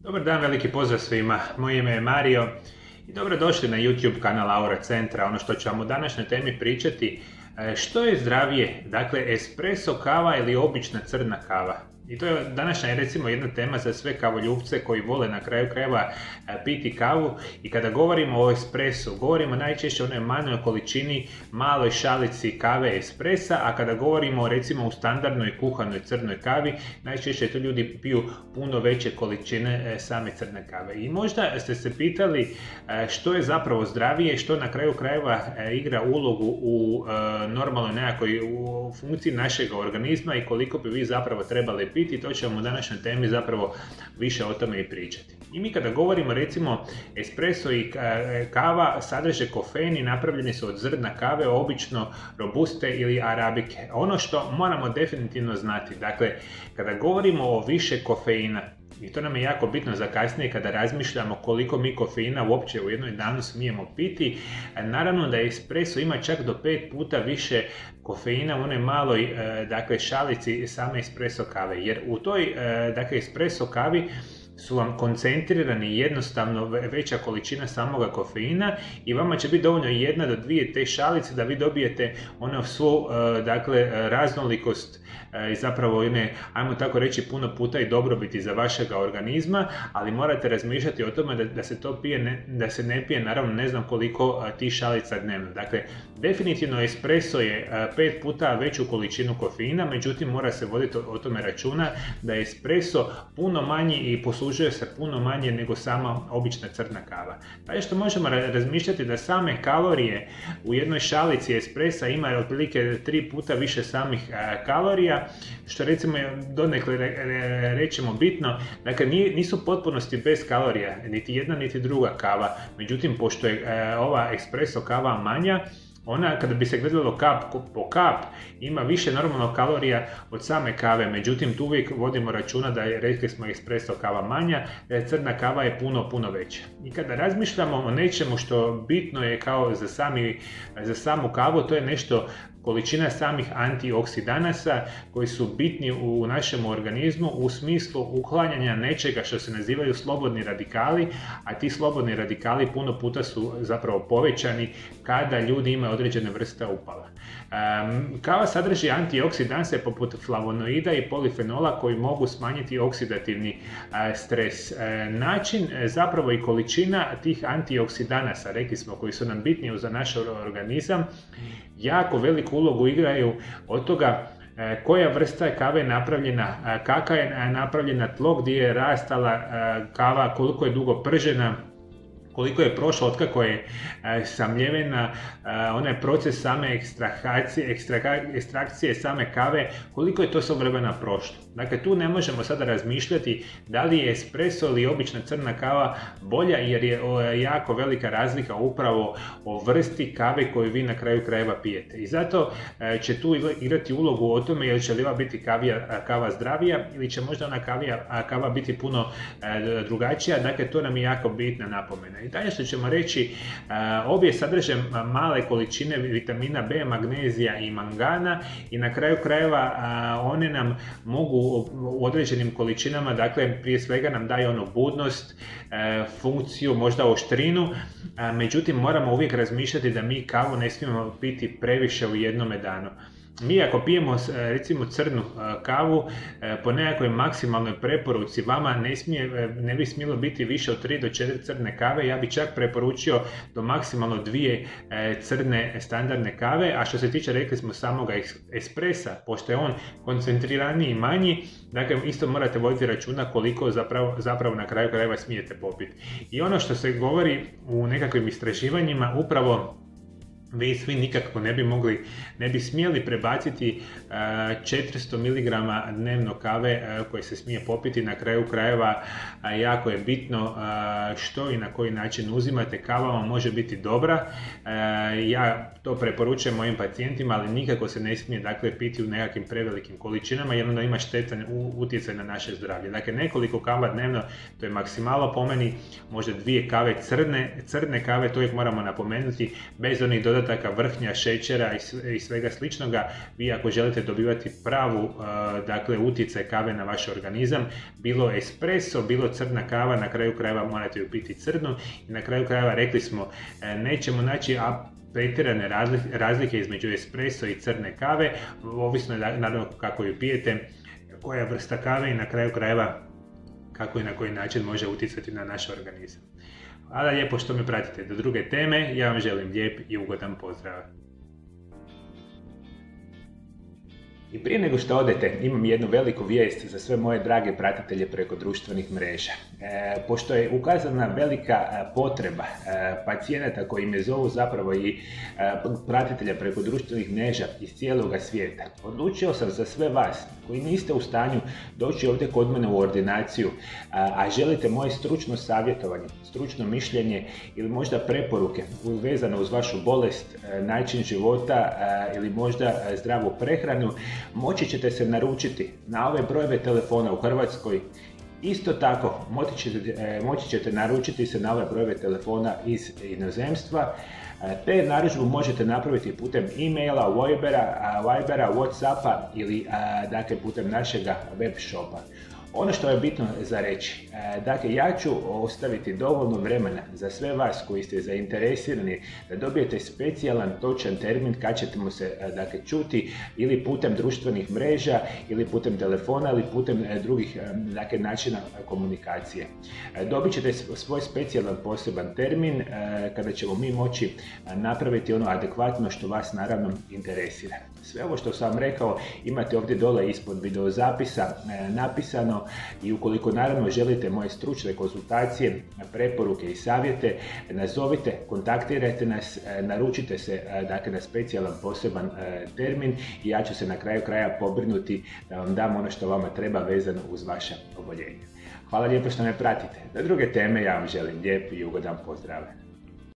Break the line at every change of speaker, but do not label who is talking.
Dobar dan, veliki pozdrav svima. Moje ime je Mario i dobrodošli na YouTube kanal Aura Centra. Ono što ću vam u današnjoj temi pričati, što je zdravije, dakle espresso kava ili obična crna kava. I to je današnja recimo jedna tema za sve kavoljubce koji vole na kraju krajeva piti kavu. I kada govorimo o espressu, govorimo najčešće o onoj manjoj količini, maloj šalici kave espressa, a kada govorimo recimo u standardnoj kuhanoj crnoj kavi, najčešće to ljudi piju puno veće količine same crne kave. I možda ste se pitali što je zapravo zdravije, što na kraju krajeva igra ulogu u normalnoj nekakvoj funkciji našeg organizma i koliko bi vi zapravo trebali piti. To ćemo u današnjoj temi zapravo više o tome i pričati. I mi kada govorimo recimo espresso i kava sadrže kofein i napravljeni su od zrna kave, obično robuste ili arabike. Ono što moramo definitivno znati, dakle kada govorimo o više kofeina, i to nam je jako bitno za kasnije kada razmišljamo koliko mi kofeina uopće u jednom danu smijemo piti. Naravno da espresso ima čak do 5 puta više kofeina u onoj maloj šalici same espresso kave. Jer u toj espresso kavi su vam koncentrirani jednostavno veća količina samoga kofeina i vama će biti dovoljno 1 do 2 te šalice da vi dobijete ono svu raznolikost i zapravo ajmo tako reći puno puta i dobrobiti za vašega organizma, ali morate razmišljati o tome da se to pije, da se ne pije naravno ne znam koliko tih šalica dnevno. Dakle, definitivno espresso je 5 puta veću količinu kofeina, međutim mora se voditi o tome računa da je espresso puno manji i poslužuje se puno manje nego sama obična crna kava. Tako što možemo razmišljati da same kalorije u jednoj šalici espressa ima otprilike 3 puta više samih kalorija, što recimo donekle rećemo bitno, dakle nisu potpunosti bez kalorija, niti jedna niti druga kava, međutim pošto je ova espresso kava manja, ona kada bi se gledalo kap po kap ima više normalno kalorija od same kave, međutim tu uvijek vodimo računa da je, rekli smo, espresso kava manja, crna kava je puno veća. I kada razmišljamo o nečemu što bitno je kao za samu kavu, to je nešto količina samih antioksidanasa koji su bitni u našem organizmu u smislu uklanjanja nečega što se nazivaju slobodni radikali, a ti slobodni radikali puno puta su zapravo povećani kada ljudi imaju određene vrste upala. Kava sadrži antioksidanse poput flavonoida i polifenola koji mogu smanjiti oksidativni stres. Način zapravo i količina tih antioksidanasa, rekli smo, koji su nam bitni za naš organizam, jako veliku ulogu igraju od toga koja vrsta kave je napravljena, kakva je napravljena tlo, gdje je rastala kava, koliko je dugo pržena, koliko je prošlo otkako je samljevena, onaj proces same ekstrakcije same kave, koliko je to sve vremena prošlo. Dakle, tu ne možemo sada razmišljati da li je espresso ili obična crna kava bolja, jer je jako velika razlika upravo o vrsti kave koju vi na kraju krajeva pijete. I zato će tu igrati ulogu o tome jel će li biti kava zdravija ili će možda ona kava biti puno drugačija. Dakle, to nam je jako bitna napomena. I dalje što ćemo reći, obje sadrže male količine vitamina B, magnezija i mangana i na kraju krajeva one nam mogu u određenim količinama, dakle prije svega nam daje onu budnost, funkciju, možda oštrinu, međutim moramo uvijek razmišljati da mi kavu ne smijemo piti previše u jednome danu. Mi ako pijemo recimo crnu kavu, po nekakvoj maksimalnoj preporuci vama ne bi smjelo biti više od 3 do 4 crne kave. Ja bi čak preporučio do maksimalno 2 crne standardne kave, a što se tiče, rekli smo, samoga espressa, pošto je on koncentriraniji i manji, dakle isto morate voditi računa koliko zapravo na kraju krajeva smijete popiti. I ono što se govori u nekakvim istraživanjima, upravo vi svi nikako ne bi smjeli prebaciti 400 mg dnevno kave koje se smije popiti. Na kraju krajeva jako je bitno što i na koji način uzimate. Kava vam može biti dobra, ja to preporučujem mojim pacijentima, ali nikako se ne smije piti u nekakvim prevelikim količinama jer onda ima štetan utjecaj na naše zdravlje. Dakle, nekoliko kava dnevno, to je maksimalo po meni, možda 2 kave crne kave, to uvijek moramo napomenuti, bez onih dodatnih dodataka vrhnja, šećera i svega sličnoga. Vi ako želite dobivati pravu dakle utjecaj kave na vaš organizam, bilo espresso, bilo crna kava, na kraju krajeva morate ju piti crnu i na kraju krajeva rekli smo nećemo naći pretjerane razlike između espresso i crne kave, ovisno je naravno kako ju pijete, koja je vrsta kave i na kraju krajeva kako i na koji način može utjecati na naš organizam. Hvala lijepo što me pratite do druge teme, ja vam želim lijep i ugodan pozdrav. I prije nego što odete, imam jednu veliku vijest za sve moje drage pratitelje preko društvenih mreža. Pošto je ukazana velika potreba pacijenata koji me zovu zapravo i pratitelja preko društvenih mreža iz cijeloga svijeta, odlučio sam za sve vas koji niste u stanju doći ovdje kod mene u ordinaciju, a želite moje stručno savjetovanje, stručno mišljenje ili možda preporuke vezano uz vašu bolest, način života ili možda zdravu prehranu, moći ćete se naručiti na ove brojeve telefona u Hrvatskoj. Isto tako, moći ćete naručiti se na ove brojeve telefona iz inozemstva, te narudžbu možete napraviti putem e-maila, Vibera, Whatsappa ili dakle, putem našega web shopa. Ono što je bitno za reći, dakle ja ću ostaviti dovoljno vremena za sve vas koji ste zainteresirani da dobijete specijalan točan termin kad ćemo se dakle, čuti ili putem društvenih mreža ili putem telefona ili putem drugih dakle, načina komunikacije. Dobit ćete svoj specijalan poseban termin kada ćemo mi moći napraviti ono adekvatno što vas naravno interesira. Sve ovo što sam vam rekao imate ovdje dole ispod videozapisa napisano i ukoliko naravno želite moje stručne konzultacije, preporuke i savjete, nazovite, kontaktirajte nas, naručite se dakle, na specijalan poseban termin i ja ću se na kraju kraja pobrinuti da vam dam ono što vama treba vezano uz vaše oboljenje. Hvala lijepo što me pratite. Do druge teme ja vam želim lijep i ugodan pozdrav.